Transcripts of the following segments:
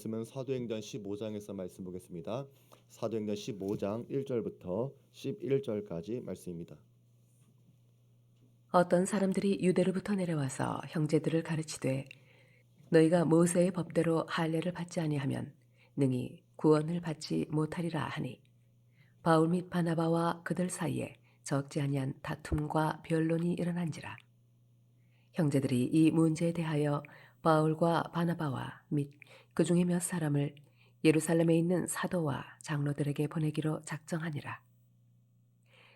말씀은 사도행전 15장에서 말씀 보겠습니다. 사도행전 15장 1절부터 11절까지 말씀입니다. 어떤 사람들이 유대로부터 내려와서 형제들을 가르치되 너희가 모세의 법대로 할례를 받지 아니하면 능히 구원을 받지 못하리라 하니 바울 및 바나바와 그들 사이에 적지 아니한 다툼과 변론이 일어난지라. 형제들이 이 문제에 대하여 바울과 바나바와 및 그 중에 몇 사람을 예루살렘에 있는 사도와 장로들에게 보내기로 작정하니라.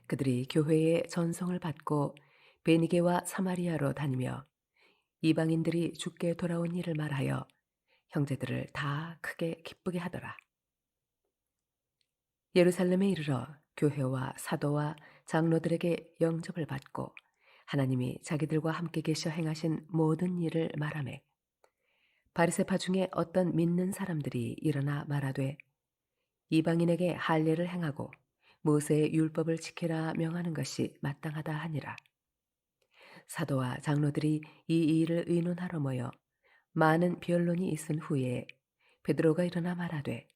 그들이 교회의 전송을 받고 베니게와 사마리아로 다니며 이방인들이 주께 돌아온 일을 말하여 형제들을 다 크게 기쁘게 하더라. 예루살렘에 이르러 교회와 사도와 장로들에게 영접을 받고 하나님이 자기들과 함께 계셔 행하신 모든 일을 말하매 바리새파 중에 어떤 믿는 사람들이 일어나 말하되 이방인에게 할례를 행하고 모세의 율법을 지키라 명하는 것이 마땅하다 하니라. 사도와 장로들이 이 일을 의논하러 모여 많은 변론이 있은 후에 베드로가 일어나 말하되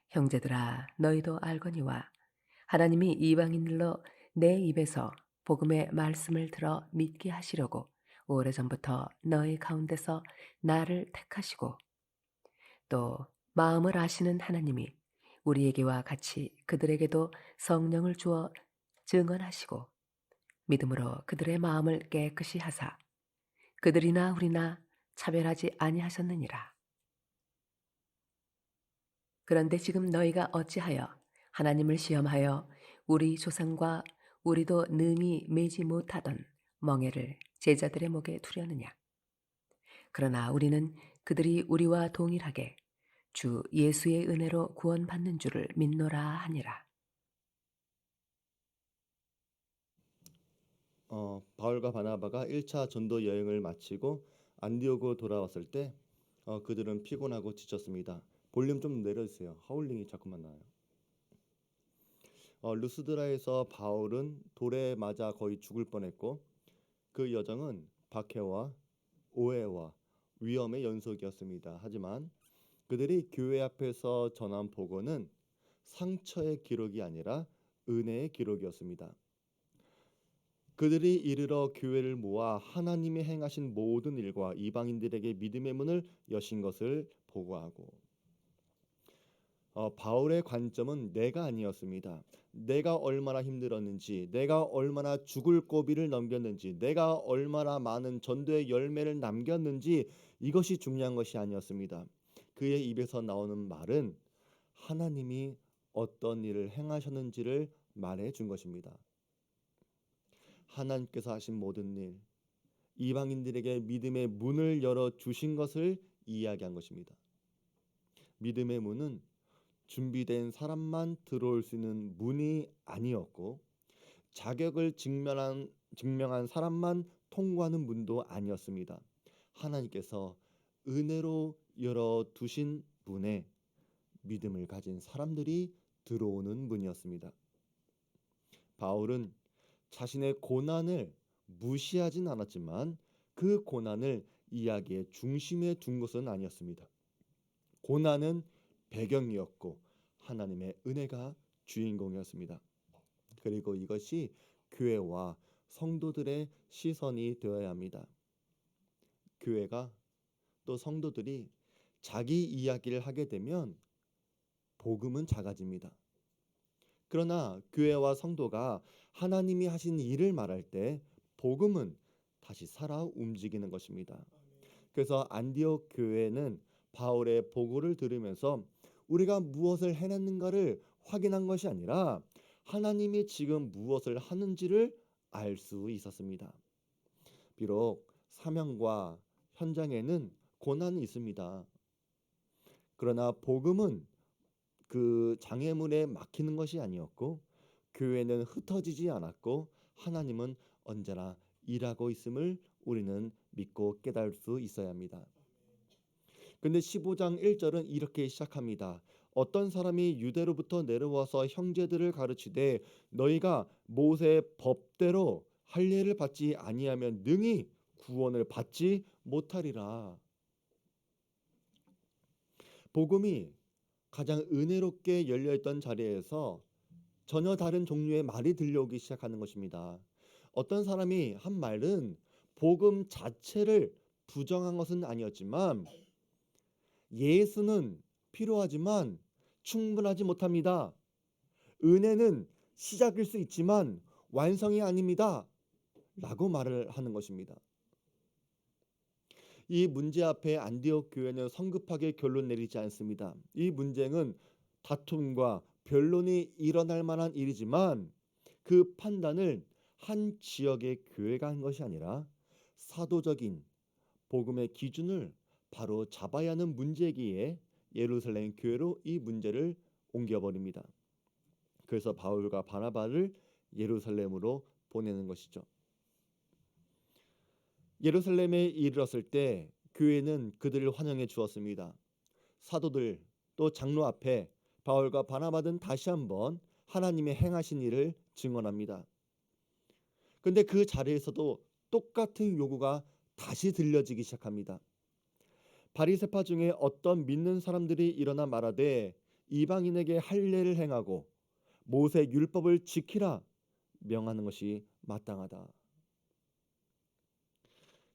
형제들아 너희도 알거니와 하나님이 이방인들로 내 입에서 복음의 말씀을 들어 믿게 하시려고 오래전부터 너희 가운데서 나를 택하시고 또 마음을 아시는 하나님이 우리에게와 같이 그들에게도 성령을 주어 증언하시고 믿음으로 그들의 마음을 깨끗이 하사 그들이나 우리나 차별하지 아니하셨느니라. 그런데 지금 너희가 어찌하여 하나님을 시험하여 우리 조상과 우리도 능히 매지 못하던 멍에를 제자들의 목에 두려느냐. 그러나 우리는 그들이 우리와 동일하게 주 예수의 은혜로 구원받는 줄을 믿노라 하니라. 바울과 바나바가 1차 전도 여행을 마치고 안디오고 돌아왔을 때 그들은 피곤하고 지쳤습니다. 볼륨 좀 내려주세요. 하울링이 자꾸만 나요. 루스드라에서 바울은 돌에 맞아 거의 죽을 뻔했고 그 여정은 박해와 오해와 위험의 연속이었습니다. 하지만 그들이 교회 앞에서 전한 복음은 상처의 기록이 아니라 은혜의 기록이었습니다. 그들이 이르러 교회를 모아 하나님이 행하신 모든 일과 이방인들에게 믿음의 문을 여신 것을 보고하고 바울의 관점은 내가 아니었습니다. 내가 얼마나 힘들었는지, 내가 얼마나 죽을 고비를 넘겼는지, 내가 얼마나 많은 전도의 열매를 남겼는지 이것이 중요한 것이 아니었습니다. 그의 입에서 나오는 말은 하나님이 어떤 일을 행하셨는지를 말해 준 것입니다. 하나님께서 하신 모든 일, 이방인들에게 믿음의 문을 열어 주신 것을 이야기한 것입니다. 믿음의 문은 준비된 사람만 들어올 수 있는 문이 아니었고 자격을 증명한 사람만 통과하는 문도 아니었습니다. 하나님께서 은혜로 열어 두신 문에 믿음을 가진 사람들이 들어오는 문이었습니다. 바울은 자신의 고난을 무시하진 않았지만 그 고난을 이야기의 중심에 둔 것은 아니었습니다. 고난은 배경이었고 하나님의 은혜가 주인공이었습니다. 그리고 이것이 교회와 성도들의 시선이 되어야 합니다. 교회가 또 성도들이 자기 이야기를 하게 되면 복음은 작아집니다. 그러나 교회와 성도가 하나님이 하신 일을 말할 때 복음은 다시 살아 움직이는 것입니다. 그래서 안디옥 교회는 바울의 보고를 들으면서 우리가 무엇을 해냈는가를 확인한 것이 아니라 하나님이 지금 무엇을 하는지를 알 수 있었습니다. 비록 사명과 현장에는 고난이 있습니다. 그러나 복음은 그 장애물에 막히는 것이 아니었고 교회는 흩어지지 않았고 하나님은 언제나 일하고 있음을 우리는 믿고 깨달을 수 있어야 합니다. 근데 15장 1절은 이렇게 시작합니다. 어떤 사람이 유대로부터 내려와서 형제들을 가르치되 너희가 모세의 법대로 할례를 받지 아니하면 능히 구원을 받지 못하리라. 복음이 가장 은혜롭게 열려있던 자리에서 전혀 다른 종류의 말이 들려오기 시작하는 것입니다. 어떤 사람이 한 말은 복음 자체를 부정한 것은 아니었지만 예수는 필요하지만 충분하지 못합니다. 은혜는 시작일 수 있지만 완성이 아닙니다. 라고 말을 하는 것입니다. 이 문제 앞에 안디옥 교회는 성급하게 결론 내리지 않습니다. 이 문제는 다툼과 변론이 일어날 만한 일이지만 그 판단을 한 지역의 교회가 한 것이 아니라 사도적인 복음의 기준을 바로 잡아야 하는 문제이기에 예루살렘 교회로 이 문제를 옮겨버립니다. 그래서 바울과 바나바를 예루살렘으로 보내는 것이죠. 예루살렘에 이르렀을 때 교회는 그들을 환영해 주었습니다. 사도들 또 장로 앞에 바울과 바나바는 다시 한번 하나님의 행하신 일을 증언합니다. 근데 그 자리에서도 똑같은 요구가 다시 들려지기 시작합니다. 바리새파 중에 어떤 믿는 사람들이 일어나 말하되 이방인에게 할례를 행하고 모세 율법을 지키라 명하는 것이 마땅하다.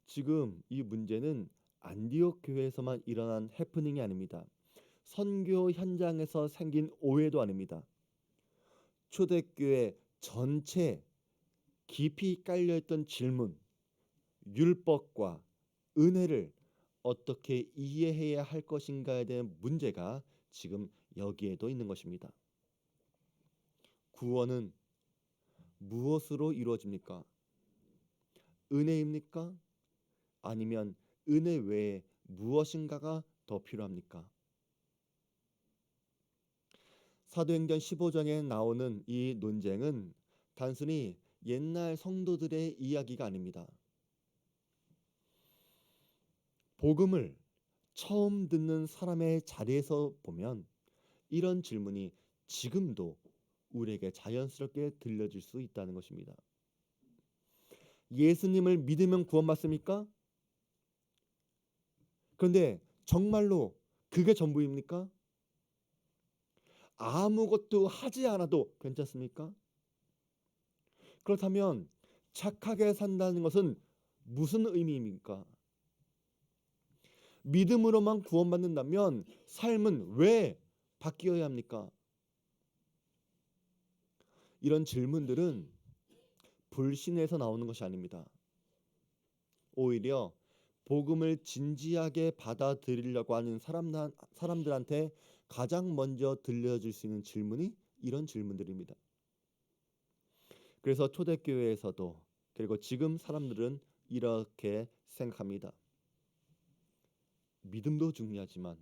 지금 이 문제는 안디옥 교회에서만 일어난 해프닝이 아닙니다. 선교 현장에서 생긴 오해도 아닙니다. 초대교회 전체 깊이 깔려있던 질문, 율법과 은혜를 어떻게 이해해야 할 것인가에 대한 문제가 지금 여기에도 있는 것입니다. 구원은 무엇으로 이루어집니까? 은혜입니까? 아니면 은혜 외에 무엇인가가 더 필요합니까? 사도행전 15장에 나오는 이 논쟁은 단순히 옛날 성도들의 이야기가 아닙니다. 복음을 처음 듣는 사람의 자리에서 보면 이런 질문이 지금도 우리에게 자연스럽게 들려질 수 있다는 것입니다. 예수님을 믿으면 구원받습니까? 그런데 정말로 그게 전부입니까? 아무것도 하지 않아도 괜찮습니까? 그렇다면 착하게 산다는 것은 무슨 의미입니까? 믿음으로만 구원받는다면 삶은 왜 바뀌어야 합니까? 이런 질문들은 불신에서 나오는 것이 아닙니다. 오히려 복음을 진지하게 받아들이려고 하는 사람들한테 가장 먼저 들려줄 수 있는 질문이 이런 질문들입니다. 그래서 초대교회에서도 그리고 지금 사람들은 이렇게 생각합니다. 믿음도 중요하지만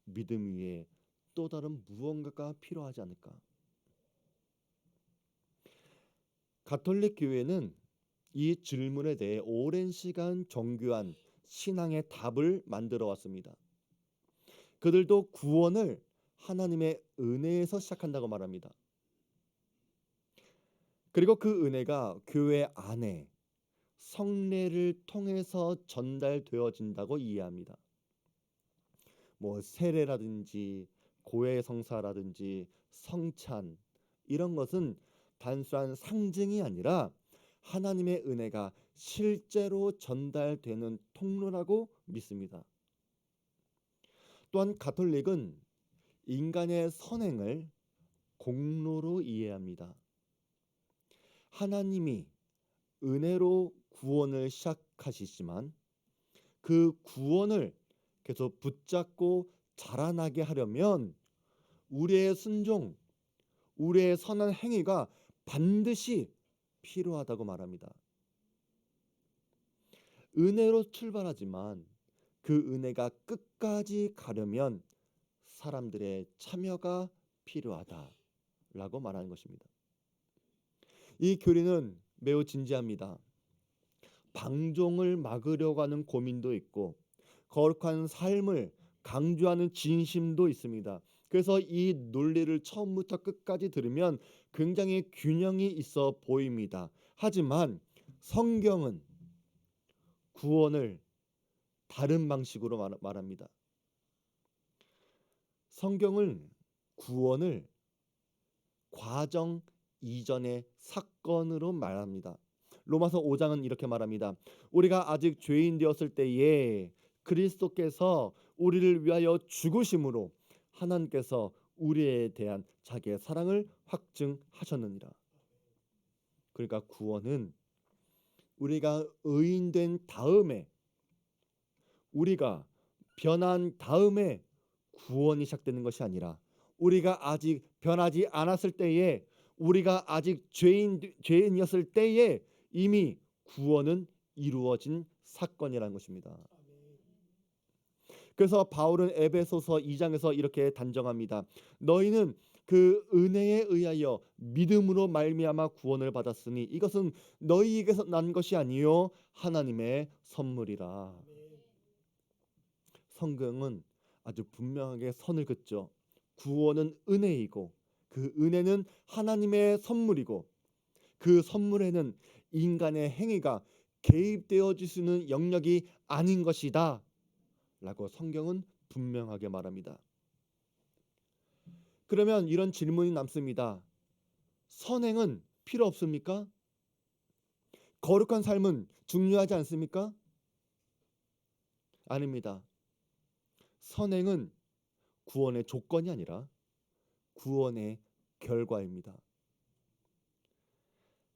믿음 위에 또 다른 무언가가 필요하지 않을까? 가톨릭 교회는 이 질문에 대해 오랜 시간 정교한 신앙의 답을 만들어 왔습니다. 그들도 구원을 하나님의 은혜에서 시작한다고 말합니다. 그리고 그 은혜가 교회 안에 성례를 통해서 전달되어진다고 이해합니다. 세례라든지 고해 성사라든지 성찬 이런 것은 단순한 상징이 아니라 하나님의 은혜가 실제로 전달되는 통로라고 믿습니다. 또한 가톨릭은 인간의 선행을 공로로 이해합니다. 하나님이 은혜로 구원을 시작하시지만 그 구원을 계속 붙잡고 자라나게 하려면 우리의 순종, 우리의 선한 행위가 반드시 필요하다고 말합니다. 은혜로 출발하지만 그 은혜가 끝까지 가려면 사람들의 참여가 필요하다라고 말하는 것입니다. 이 교리는 매우 진지합니다. 방종을 막으려고 하는 고민도 있고 거룩한 삶을 강조하는 진심도 있습니다. 그래서 이 논리를 처음부터 끝까지 들으면 굉장히 균형이 있어 보입니다. 하지만 성경은 구원을 다른 방식으로 말합니다. 성경은 구원을 과정 이전의 사건으로 말합니다. 로마서 5장은 이렇게 말합니다. 우리가 아직 죄인 되었을 때에 그리스도께서 우리를 위하여 죽으심으로 하나님께서 우리에 대한 자기의 사랑을 확증하셨느니라. 그러니까 구원은 우리가 의인된 다음에, 우리가 변한 다음에 구원이 시작되는 것이 아니라, 우리가 아직 변하지 않았을 때에, 우리가 아직 죄인이었을 때에 이미 구원은 이루어진 사건이라는 것입니다. 그래서 바울은 에베소서 2장에서 이렇게 단정합니다. 너희는 그 은혜에 의하여 믿음으로 말미암아 구원을 받았으니 이것은 너희에게서 난 것이 아니요 하나님의 선물이라. 성경은 아주 분명하게 선을 긋죠. 구원은 은혜이고 그 은혜는 하나님의 선물이고 그 선물에는 인간의 행위가 개입되어 줄 수 있는 영역이 아닌 것이다 라고 성경은 분명하게 말합니다. 그러면 이런 질문이 남습니다. 선행은 필요 없습니까? 거룩한 삶은 중요하지 않습니까? 아닙니다. 선행은 구원의 조건이 아니라 구원의 결과입니다.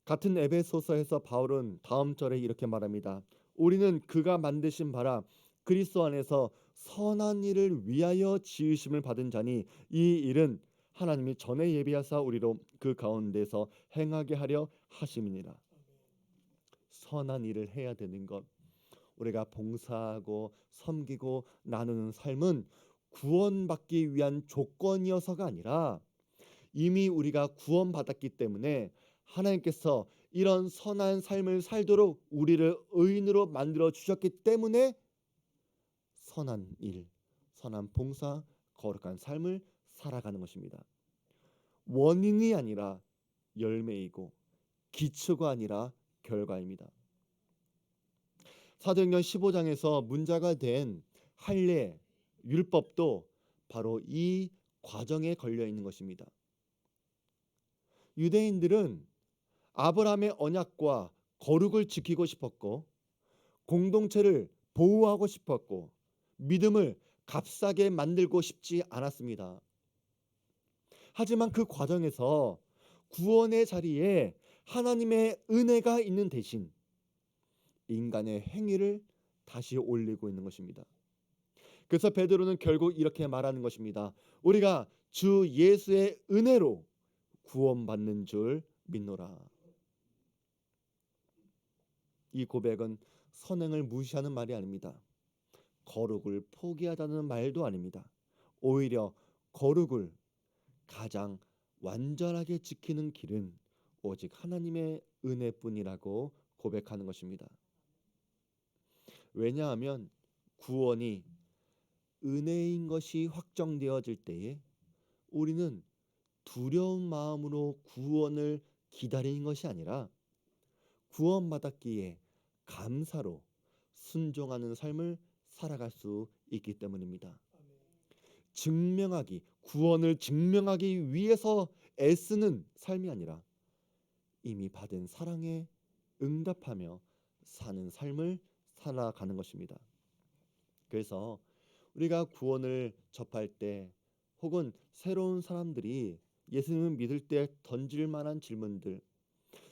같은 에베소서에서 바울은 다음 절에 이렇게 말합니다. 우리는 그가 만드신 바라 그리스도 안에서 선한 일을 위하여 지으심을 받은 자니 이 일은 하나님이 전에 예비하사 우리로 그 가운데서 행하게 하려 하심이니라. 선한 일을 해야 되는 것, 우리가 봉사하고 섬기고 나누는 삶은 구원받기 위한 조건이어서가 아니라 이미 우리가 구원받았기 때문에 하나님께서 이런 선한 삶을 살도록 우리를 의인으로 만들어 주셨기 때문에 선한 일, 선한 봉사, 거룩한 삶을 살아가는 것입니다. 원인이 아니라 열매이고 기초가 아니라 결과입니다. 사도행전 15장에서 문자가 된 할례, 율법도 바로 이 과정에 걸려 있는 것입니다. 유대인들은 아브라함의 언약과 거룩을 지키고 싶었고 공동체를 보호하고 싶었고 믿음을 값싸게 만들고 싶지 않았습니다. 하지만 그 과정에서 구원의 자리에 하나님의 은혜가 있는 대신 인간의 행위를 다시 올리고 있는 것입니다. 그래서 베드로는 결국 이렇게 말하는 것입니다. 우리가 주 예수의 은혜로 구원받는 줄 믿노라. 이 고백은 선행을 무시하는 말이 아닙니다. 거룩을 포기하자는 말도 아닙니다. 오히려 거룩을 가장 완전하게 지키는 길은 오직 하나님의 은혜뿐이라고 고백하는 것입니다. 왜냐하면 구원이 은혜인 것이 확정되어질 때에 우리는 두려운 마음으로 구원을 기다리는 것이 아니라 구원받았기에 감사로 순종하는 삶을 살아갈 수 있기 때문입니다. 구원을 증명하기 위해서 애쓰는 삶이 아니라 이미 받은 사랑에 응답하며 사는 삶을 살아가는 것입니다. 그래서 우리가 구원을 접할 때 혹은 새로운 사람들이 예수님을 믿을 때 던질 만한 질문들,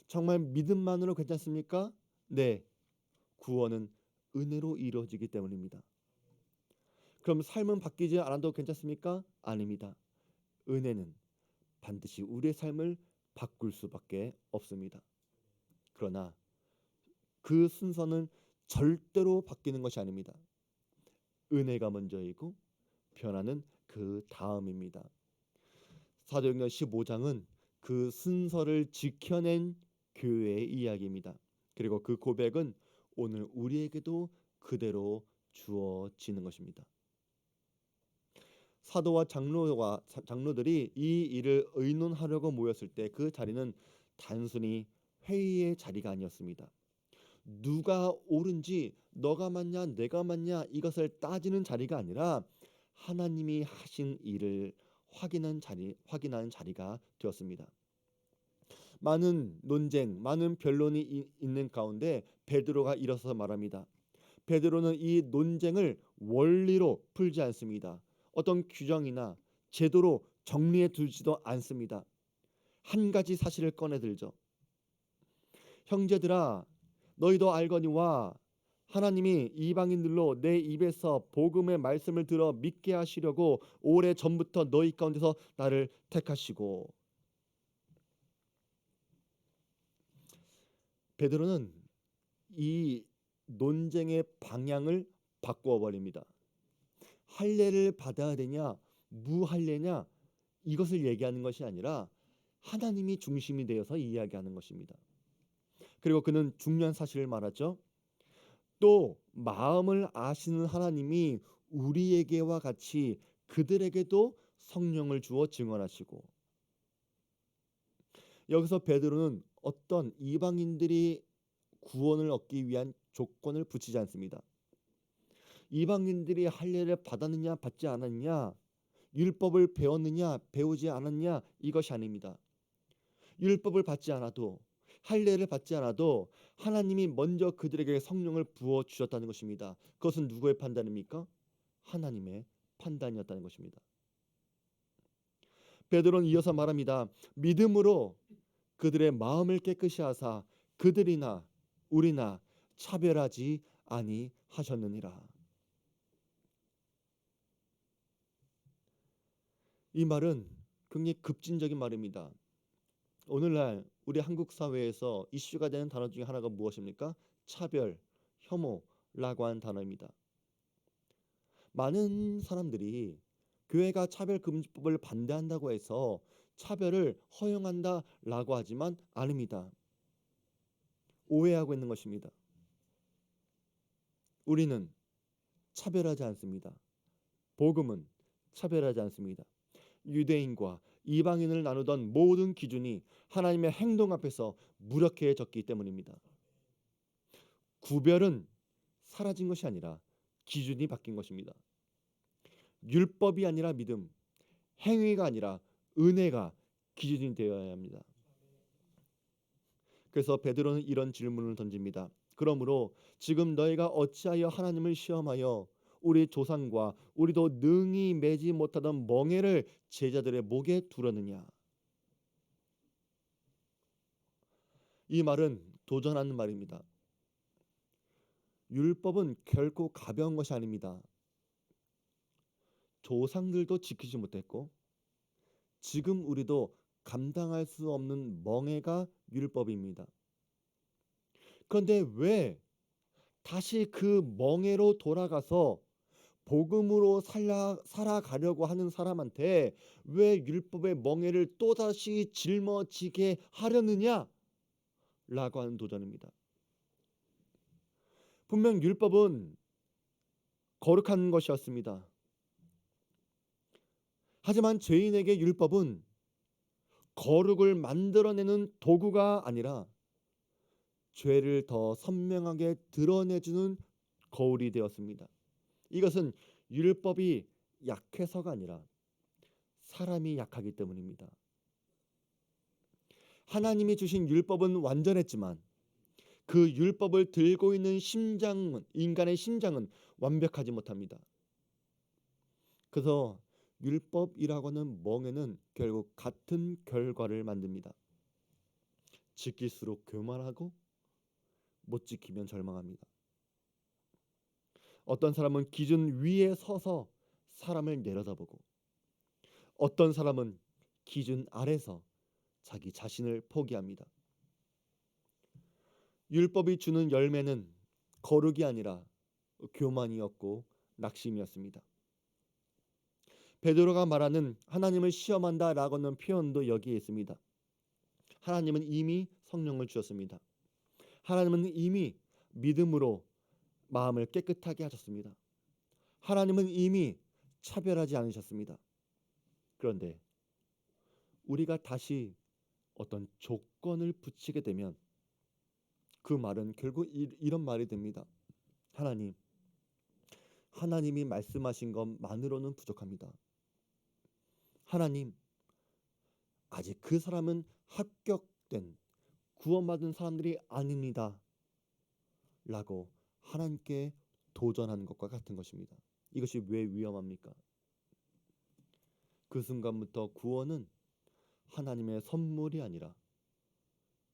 정말 믿음만으로 괜찮습니까? 네, 구원은 은혜로 이루어지기 때문입니다. 그럼 삶은 바뀌지 않아도 괜찮습니까? 아닙니다. 은혜는 반드시 우리의 삶을 바꿀 수밖에 없습니다. 그러나 그 순서는 절대로 바뀌는 것이 아닙니다. 은혜가 먼저이고 변화는 그 다음입니다. 사도행전 15장은 그 순서를 지켜낸 교회의 이야기입니다. 그리고 그 고백은 오늘 우리에게도 그대로 주어지는 것입니다. 사도와 장로들이 이 일을 의논하려고 모였을 때 그 자리는 단순히 회의의 자리가 아니었습니다. 누가 옳은지 너가 맞냐 내가 맞냐 이것을 따지는 자리가 아니라 하나님이 하신 일을 확인하는 자리가 되었습니다. 많은 논쟁, 많은 변론이 있는 가운데 베드로가 일어서서 말합니다. 베드로는 이 논쟁을 원리로 풀지 않습니다. 어떤 규정이나 제도로 정리해 두지도 않습니다. 한 가지 사실을 꺼내들죠. 형제들아, 너희도 알거니와 하나님이 이방인들로 내 입에서 복음의 말씀을 들어 믿게 하시려고 오래 전부터 너희 가운데서 나를 택하시고. 베드로는 이 논쟁의 방향을 바꾸어 버립니다. 할례를 받아야 되냐 무할례냐 이것을 얘기하는 것이 아니라 하나님이 중심이 되어서 이야기하는 것입니다. 그리고 그는 중요한 사실을 말하죠. 또 마음을 아시는 하나님이 우리에게와 같이 그들에게도 성령을 주어 증언하시고. 여기서 베드로는 어떤 이방인들이 구원을 얻기 위한 조건을 붙이지 않습니다. 이방인들이 할례를 받았느냐 받지 않았느냐, 율법을 배웠느냐 배우지 않았느냐 이것이 아닙니다. 율법을 받지 않아도 할례를 받지 않아도 하나님이 먼저 그들에게 성령을 부어 주셨다는 것입니다. 그것은 누구의 판단입니까? 하나님의 판단이었다는 것입니다. 베드로는 이어서 말합니다. 믿음으로 그들의 마음을 깨끗이 하사 그들이나 우리나 차별하지 아니하셨느니라. 이 말은 굉장히 급진적인 말입니다. 오늘날 우리 한국 사회에서 이슈가 되는 단어 중에 하나가 무엇입니까? 차별, 혐오라고 하는 단어입니다. 많은 사람들이 교회가 차별금지법을 반대한다고 해서 차별을 허용한다라고 하지만 아닙니다. 오해하고 있는 것입니다. 우리는 차별하지 않습니다. 복음은 차별하지 않습니다. 유대인과 이방인을 나누던 모든 기준이 하나님의 행동 앞에서 무력해졌기 때문입니다. 구별은 사라진 것이 아니라 기준이 바뀐 것입니다. 율법이 아니라 믿음, 행위가 아니라 은혜가 기준이 되어야 합니다. 그래서 베드로는 이런 질문을 던집니다. 그러므로 지금 너희가 어찌하여 하나님을 시험하여 우리 조상과 우리도 능히 매지 못하던 멍에를 제자들의 목에 두르느냐. 이 말은 도전하는 말입니다. 율법은 결코 가벼운 것이 아닙니다. 조상들도 지키지 못했고 지금 우리도 감당할 수 없는 멍에가 율법입니다. 그런데 왜 다시 그 멍에로 돌아가서 복음으로 살아가려고 하는 사람한테 왜 율법의 멍에를 또다시 짊어지게 하려느냐? 라고 하는 도전입니다. 분명 율법은 거룩한 것이었습니다. 하지만 죄인에게 율법은 거룩을 만들어내는 도구가 아니라 죄를 더 선명하게 드러내주는 거울이 되었습니다. 이것은 율법이 약해서가 아니라 사람이 약하기 때문입니다. 하나님이 주신 율법은 완전했지만 그 율법을 들고 있는 인간의 심장은 완벽하지 못합니다. 그래서 율법이라고 하는 멍에는 결국 같은 결과를 만듭니다. 지킬수록 교만하고 못 지키면 절망합니다. 어떤 사람은 기준 위에 서서 사람을 내려다보고 어떤 사람은 기준 아래서 자기 자신을 포기합니다. 율법이 주는 열매는 거룩이 아니라 교만이었고 낙심이었습니다. 베드로가 말하는 하나님을 시험한다라고 하는 표현도 여기에 있습니다. 하나님은 이미 성령을 주셨습니다. 하나님은 이미 믿음으로 마음을 깨끗하게 하셨습니다. 하나님은 이미 차별하지 않으셨습니다. 그런데 우리가 다시 어떤 조건을 붙이게 되면 그 말은 결국 이런 말이 됩니다. 하나님이 말씀하신 것만으로는 부족합니다. 하나님, 아직 그 사람은 합격된 구원받은 사람들이 아닙니다. 라고 하나님께 도전하는 것과 같은 것입니다. 이것이 왜 위험합니까? 그 순간부터 구원은 하나님의 선물이 아니라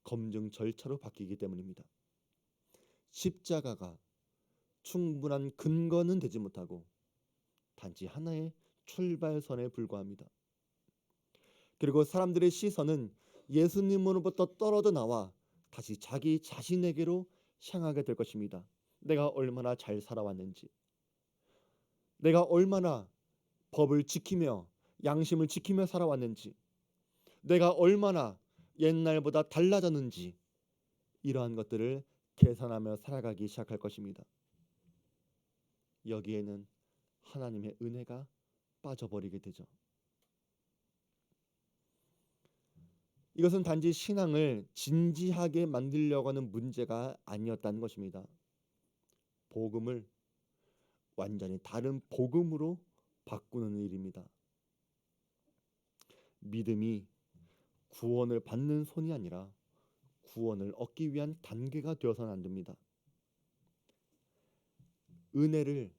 검증 절차로 바뀌기 때문입니다. 십자가가 충분한 근거는 되지 못하고 단지 하나의 출발선에 불과합니다. 그리고 사람들의 시선은 예수님으로부터 떨어져 나와 다시 자기 자신에게로 향하게 될 것입니다. 내가 얼마나 잘 살아왔는지, 내가 얼마나 법을 지키며 양심을 지키며 살아왔는지, 내가 얼마나 옛날보다 달라졌는지, 이러한 것들을 계산하며 살아가기 시작할 것입니다. 여기에는 하나님의 은혜가 빠져버리게 되죠. 이것은 단지 신앙을 진지하게 만들려고 하는 문제가 아니었다는 것입니다. 복음을 완전히 다른 복음으로 바꾸는 일입니다. 믿음이 구원을 받는 손이 아니라 구원을 얻기 위한 단계가 되어서는 안 됩니다. 은혜를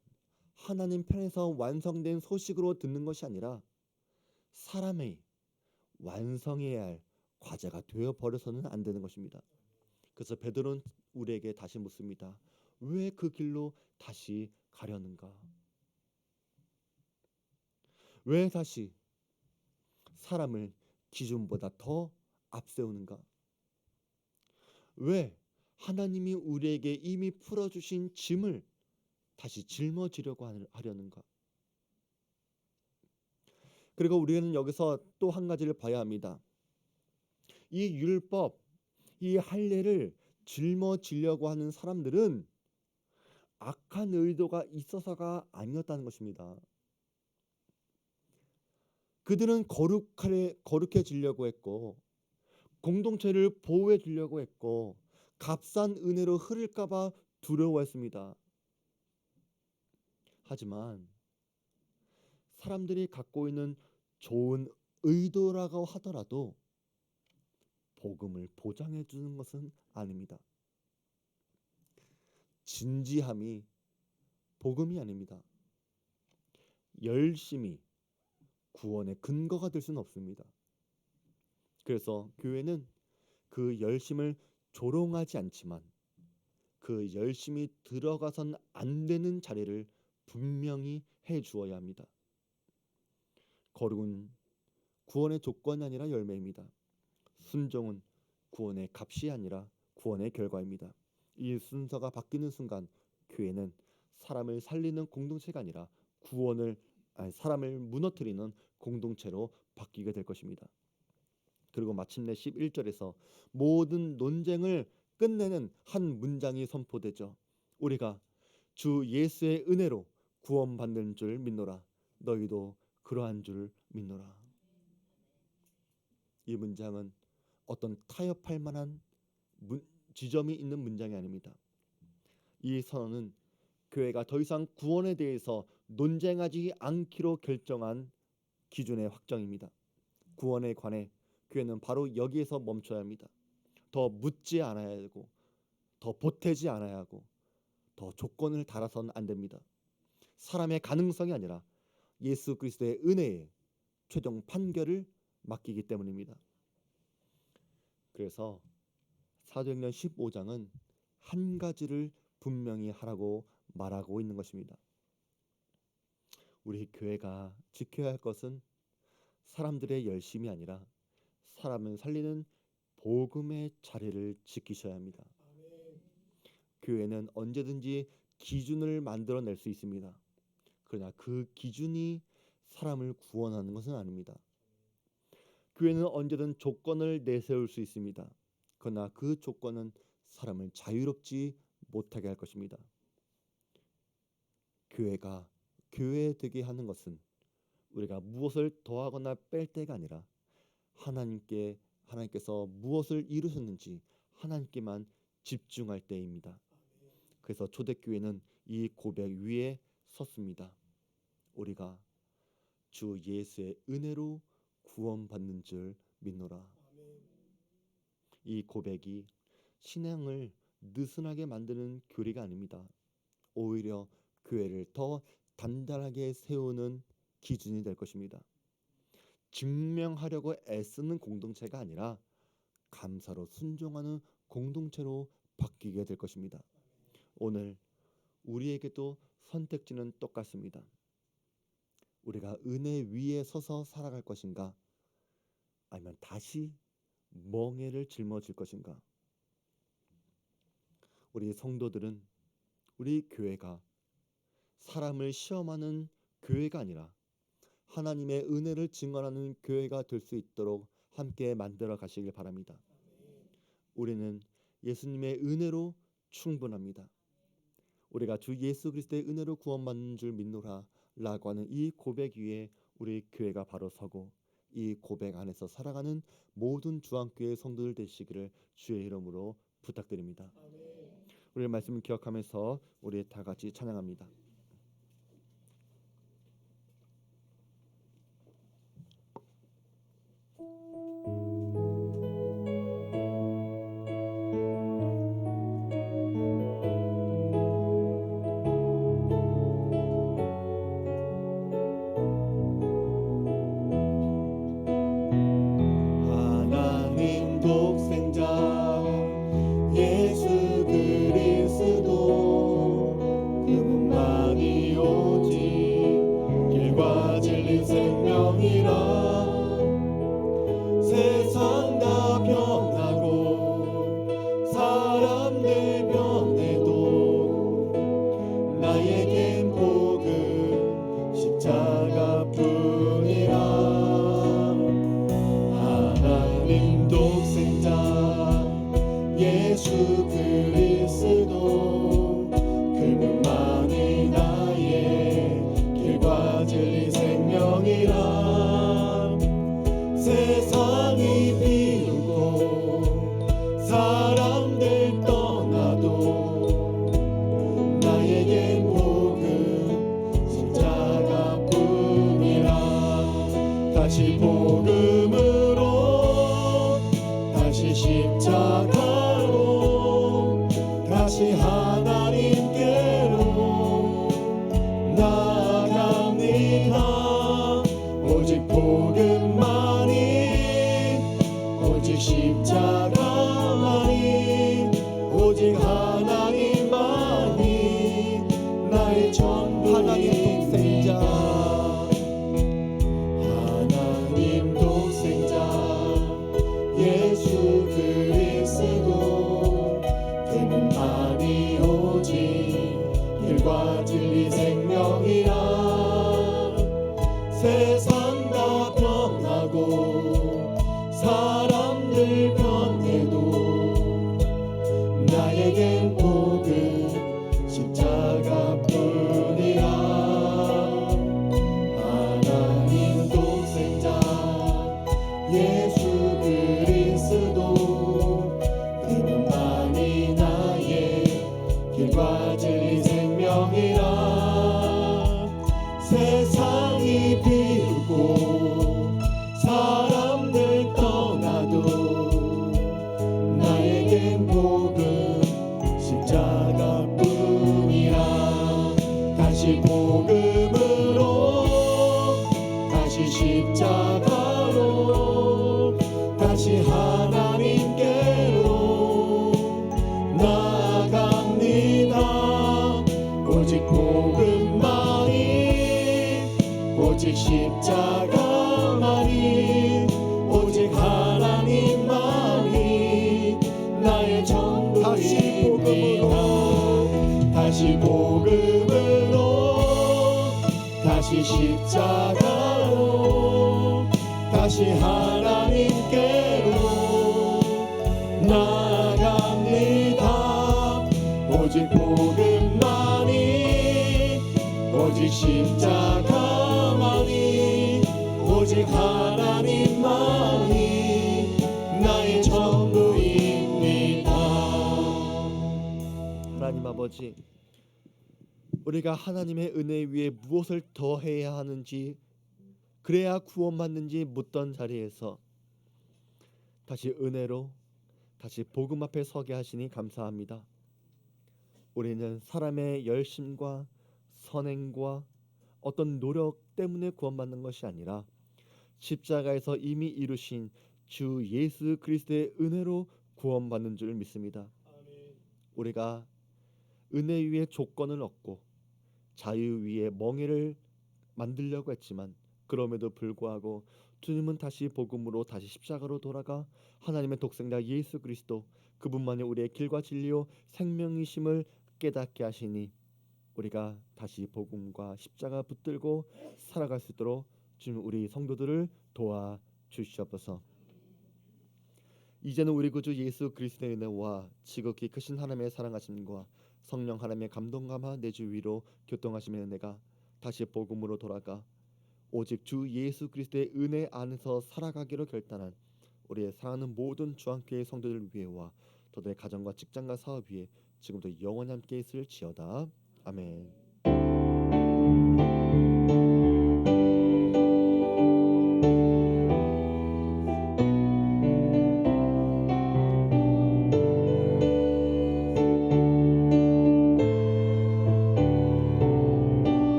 하나님 편에서 완성된 소식으로 듣는 것이 아니라 사람의 완성해야 할 과제가 되어 버려서는 안 되는 것입니다. 그래서 베드로는 우리에게 다시 묻습니다. 왜 그 길로 다시 가려는가? 왜 다시 사람을 기준보다 더 앞세우는가? 왜 하나님이 우리에게 이미 풀어주신 짐을 다시 짊어지려고 하려는가? 그리고 우리는 여기서 또 한 가지를 봐야 합니다. 이 율법, 이 할례를 짊어지려고 하는 사람들은 악한 의도가 있어서가 아니었다는 것입니다. 그들은 거룩해지려고 했고 공동체를 보호해 주려고 했고 값싼 은혜로 흐를까 봐 두려워했습니다. 하지만 사람들이 갖고 있는 좋은 의도라고 하더라도 복음을 보장해 주는 것은 아닙니다. 진지함이 복음이 아닙니다. 열심히 구원의 근거가 될 수는 없습니다. 그래서 교회는 그 열심을 조롱하지 않지만 그 열심히 들어가선 안 되는 자리를 분명히 해 주어야 합니다. 거룩은 구원의 조건이 아니라 열매입니다. 순종은 구원의 값이 아니라 구원의 결과입니다. 이 순서가 바뀌는 순간 교회는 사람을 살리는 공동체가 아니라 사람을 무너뜨리는 공동체로 바뀌게 될 것입니다. 그리고 마침내 11절에서 모든 논쟁을 끝내는 한 문장이 선포되죠. 우리가 주 예수의 은혜로 구원받는 줄 믿노라. 너희도 그러한 줄 믿노라. 이 문장은 어떤 타협할 만한 지점이 있는 문장이 아닙니다. 이 선언은 교회가 더 이상 구원에 대해서 논쟁하지 않기로 결정한 기준의 확정입니다. 구원에 관해 교회는 바로 여기에서 멈춰야 합니다. 더 묻지 않아야 되고 더 보태지 않아야 하고 더 조건을 달아서는 안 됩니다. 사람의 가능성이 아니라 예수 그리스도의 은혜에 최종 판결을 맡기기 때문입니다. 그래서 사도행전 15장은 한 가지를 분명히 하라고 말하고 있는 것입니다. 우리 교회가 지켜야 할 것은 사람들의 열심이 아니라 사람을 살리는 복음의 자리를 지키셔야 합니다. 교회는 언제든지 기준을 만들어낼 수 있습니다. 그러나 그 기준이 사람을 구원하는 것은 아닙니다. 교회는 언제든 조건을 내세울 수 있습니다. 그러나 그 조건은 사람을 자유롭지 못하게 할 것입니다. 교회가 교회 되게 하는 것은 우리가 무엇을 더하거나 뺄 때가 아니라 하나님께서 무엇을 이루셨는지 하나님께만 집중할 때입니다. 그래서 초대교회는 이 고백 위에 섰습니다. 우리가 주 예수의 은혜로 구원받는 줄 믿노라. 이 고백이 신앙을 느슨하게 만드는 교리가 아닙니다. 오히려 교회를 더 단단하게 세우는 기준이 될 것입니다. 증명하려고 애쓰는 공동체가 아니라 감사로 순종하는 공동체로 바뀌게 될 것입니다. 오늘 우리에게도 선택지는 똑같습니다. 우리가 은혜 위에 서서 살아갈 것인가, 아니면 다시 멍에를 짊어질 것인가. 우리 성도들은 우리 교회가 사람을 시험하는 교회가 아니라 하나님의 은혜를 증언하는 교회가 될 수 있도록 함께 만들어 가시길 바랍니다. 우리는 예수님의 은혜로 충분합니다. 우리가 주 예수 그리스도의 은혜로 구원받는 줄 믿노라 라고 하는 이 고백 위에 우리 교회가 바로 서고, 이 고백 안에서 살아가는 모든 주안교회 성도들 되시기를 주의 이름으로 부탁드립니다. 우리의 말씀을 기억하면서 우리 다 같이 찬양합니다. 하나님 독생자 예수 그리스도 그분만이 오직 길과 진리 생명이라. 세상 다 변하고 사람들 변해도 나에겐 복음 십자가뿐이라. 하나님 독생자 예수 그리스도 그분만이 나의 길과 진리 생명이라. 세상이 비웃고 사람들 떠나도 나에겐 복음 십자가뿐이라. 다시 복음으로 다시 십자가로 다시 하나님께로 나아갑니다. 오직 복음만이, 오직 십자가만이, 오직 하나님만이 나의 전부. 하나님 독생자, 하나님 독생자 예수 그리스도 그분만이 오직 길과 진리 생명이라. 세상 다 변하고 사람들 변해도 나에겐 복음 십자가뿐이라. 하나님 독생자 예수 그리스도 그분만이 나의 길과 진리 생명이라. 세상이 비웃고 사람들 떠나도 나에겐 복음 십자가뿐이라. 다시 복음으로 다시 십자가로 다시 하나님께로 나아갑니다. 오직 복음만이, 오직 십자가만이, 오직 하나님만이 나의 전부입니다. 다시 복음으로 다시 십자가로 다시 하나님께로 나아갑니다. 오직 복음만이, 오직 십자가만이, 오직 하나님만이 나의 전부입니다. 하나님 아버지, 우리가 하나님의 은혜 위에 무엇을 더 해야 하는지, 그래야 구원받는지 묻던 자리에서 다시 은혜로 다시 복음 앞에 서게 하시니 감사합니다. 우리는 사람의 열심과 선행과 어떤 노력 때문에 구원받는 것이 아니라 십자가에서 이미 이루신 주 예수 그리스도의 은혜로 구원받는 줄 믿습니다. 우리가 은혜 위에 조건을 얻고 자유 위에 멍에를 만들려고 했지만 그럼에도 불구하고 주님은 다시 복음으로 다시 십자가로 돌아가 하나님의 독생자 예수 그리스도 그분만이 우리의 길과 진리요 생명이심을 깨닫게 하시니 우리가 다시 복음과 십자가 붙들고 살아갈 수 있도록 주님 우리 성도들을 도와 주시옵소서. 이제는 우리 구주 예수 그리스도의 은혜와 지극히 크신 하나님의 사랑하심과 성령 하나님의 감동감화 내 주 위로 교통하심의 은혜가 다시 복음으로 돌아가 오직 주 예수 그리스도의 은혜 안에서 살아가기로 결단한 우리의 사랑하는 모든 주안교회 성도들 위에와 저들의 가정과 직장과 사업 위에 지금도 영원히 함께 있을지어다. 아멘.